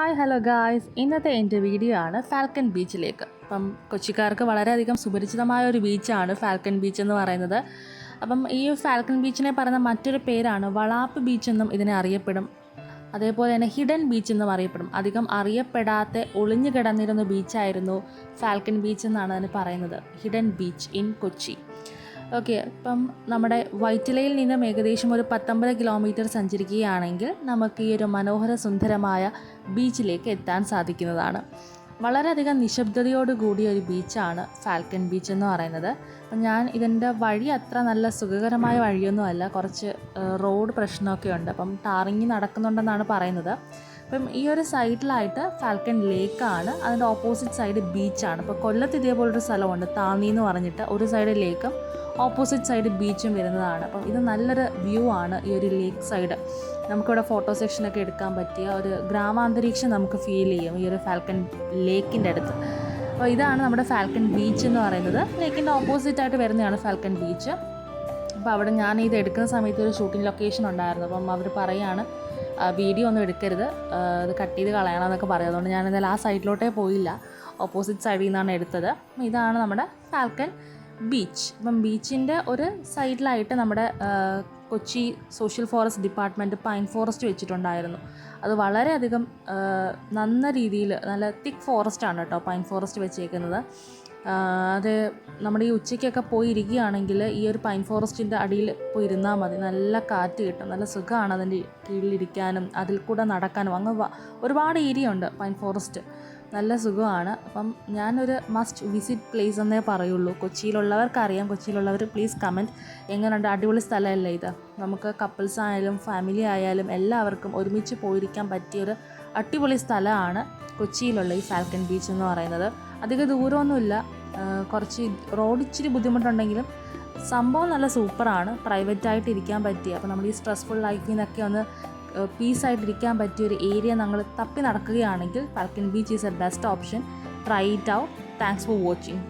Hi hello guys, ഇന്നത്തെ എൻ്റെ video ആണ് ഫാൽക്കൺ ബീച്ചിലേക്ക്. അപ്പം കൊച്ചിക്കാർക്ക് വളരെയധികം സുപരിചിതമായ ഒരു ബീച്ചാണ് ഫാൽക്കൺ ബീച്ച് എന്ന് പറയുന്നത്. അപ്പം ഈ ഫാൽക്കൺ ബീച്ചിനെ പറയുന്ന മറ്റൊരു പേരാണ് വളാപ്പ് ബീച്ച് എന്നും ഇതിനെ അറിയപ്പെടും. അതേപോലെ തന്നെ ഹിഡൻ ബീച്ച് എന്നും അറിയപ്പെടും. അധികം അറിയപ്പെടാത്ത ഒളിഞ്ഞു കിടന്നിരുന്ന ബീച്ചായിരുന്നു ഫാൽക്കൺ ബീച്ച് എന്നാണ് അതിന് പറയുന്നത്. Hidden beach in Kochi. Okay, ഇപ്പം നമ്മുടെ വൈറ്റിലയിൽ നിന്നും ഏകദേശം ഒരു 19 കിലോമീറ്റർ സഞ്ചരിക്കുകയാണെങ്കിൽ നമുക്ക് ഈ ഒരു മനോഹര സുന്ദരമായ ബീച്ചിലേക്ക് എത്താൻ സാധിക്കുന്നതാണ്. വളരെയധികം നിശബ്ദതയോടുകൂടിയ ഒരു ബീച്ചാണ് ഫാൽക്കൺ ബീച്ച് എന്ന് പറയുന്നത്. അപ്പം ഞാൻ ഇതിൻ്റെ വഴി അത്ര നല്ല സുഖകരമായ വഴിയൊന്നുമല്ല, കുറച്ച് റോഡ് പ്രശ്നമൊക്കെ ഉണ്ട്. അപ്പം ടാറിങ് നടക്കുന്നുണ്ടെന്നാണ് പറയുന്നത്. അപ്പം ഈ ഒരു സൈഡിലായിട്ട് ഫാൽക്കൺ ലേക്കാണ്, അതിൻ്റെ ഓപ്പോസിറ്റ് സൈഡ് ബീച്ചാണ്. ഇപ്പോൾ കൊല്ലത്ത് ഇതേപോലൊരു സ്ഥലമുണ്ട്, താന്നി എന്ന് പറഞ്ഞിട്ട്. ഒരു സൈഡ് ലേക്കും ഓപ്പോസിറ്റ് സൈഡ് ബീച്ചും വരുന്നതാണ്. അപ്പം ഇത് നല്ലൊരു വ്യൂ ആണ് ഈ ഒരു ലേക്ക് സൈഡ്. നമുക്കിവിടെ ഫോട്ടോ സെക്ഷനൊക്കെ എടുക്കാൻ പറ്റിയ ഒരു ഗ്രാമാന്തരീക്ഷം നമുക്ക് ഫീൽ ചെയ്യും ഈ ഒരു ഫാൽക്കൺ ലേക്കിൻ്റെ അടുത്ത്. അപ്പോൾ ഇതാണ് നമ്മുടെ ഫാൽക്കൺ ബീച്ച് എന്ന് പറയുന്നത്. ലേക്കിൻ്റെ ഓപ്പോസിറ്റായിട്ട് വരുന്നതാണ് ഫാൽക്കൺ ബീച്ച്. അപ്പോൾ അവിടെ ഞാൻ ഇത് എടുക്കുന്ന സമയത്ത് ഒരു ഷൂട്ടിംഗ് ലൊക്കേഷൻ ഉണ്ടായിരുന്നു. അപ്പം അവർ പറയുകയാണ് വീഡിയോ ഒന്നും എടുക്കരുത്, ഇത് കട്ട് ചെയ്ത് കളയണമെന്നൊക്കെ പറയും. അതുകൊണ്ട് ഞാനിതിൽ ആ സൈഡിലോട്ടേ പോയില്ല, ഓപ്പോസിറ്റ് സൈഡിൽ നിന്നാണ് എടുത്തത്. ഇതാണ് നമ്മുടെ ഫാൽക്കൺ ബീച്ച്. അപ്പം ബീച്ചിൻ്റെ ഒരു സൈഡിലായിട്ട് നമ്മുടെ Kochi social forest department pine forest വെച്ചിട്ടുണ്ടായിരുന്നു. അത് വളരെയധികം നല്ല രീതിയിൽ നല്ല തിക്ക് ഫോറസ്റ്റാണ് കേട്ടോ പൈൻ ഫോറസ്റ്റ് വെച്ചേക്കുന്നത്. അത് നമ്മുടെ ഈ ഉച്ചയ്ക്കൊക്കെ പോയി ഇരിക്കുകയാണെങ്കിൽ ഈ ഒരു പൈൻ ഫോറസ്റ്റിൻ്റെ അടിയിൽ പോയി ഇരുന്നാൽ മതി, നല്ല കാറ്റ് കിട്ടും, നല്ല സുഖമാണ് അതിൻ്റെ കീഴിലിരിക്കാനും അതിൽ കൂടെ നടക്കാനും. അങ്ങ് ഒരുപാട് ഏരിയ ഉണ്ട് പൈൻ ഫോറസ്റ്റ്, നല്ല സുഖമാണ്. അപ്പം ഞാനൊരു മസ്റ്റ് വിസിറ്റ് പ്ലേസ് എന്നേ പറയുള്ളൂ. കൊച്ചിയിലുള്ളവർക്കറിയാം, കൊച്ചിയിലുള്ളവർ പ്ലീസ് കമൻറ്റ് എങ്ങനെയുണ്ട്, അടിപൊളി സ്ഥലമല്ലേ ഇത്. നമുക്ക് കപ്പിൾസ് ആയാലും ഫാമിലി ആയാലും എല്ലാവർക്കും ഒരുമിച്ച് പോയിരിക്കാൻ പറ്റിയൊരു അടിപൊളി സ്ഥലമാണ് കൊച്ചിയിലുള്ള ഈ ഫാൽക്കൺ ബീച്ച് എന്ന് പറയുന്നത്. അധികം ദൂരമൊന്നുമില്ല, കുറച്ച് റോഡ് ഇച്ചിരി ബുദ്ധിമുട്ടുണ്ടെങ്കിലും സംഭവം നല്ല സൂപ്പറാണ്. പ്രൈവറ്റായിട്ട് ഇരിക്കാൻ പറ്റിയ, അപ്പോൾ നമ്മൾ ഈ സ്ട്രെസ്ഫുൾ ലൈഫിൽ നിന്നൊക്കെ ഒന്ന് പീസായിട്ടിരിക്കാൻ പറ്റിയൊരു ഏരിയ നമ്മൾ തപ്പി നടക്കുകയാണെങ്കിൽ falcon beach is A best option. Try it out. Thanks for watching.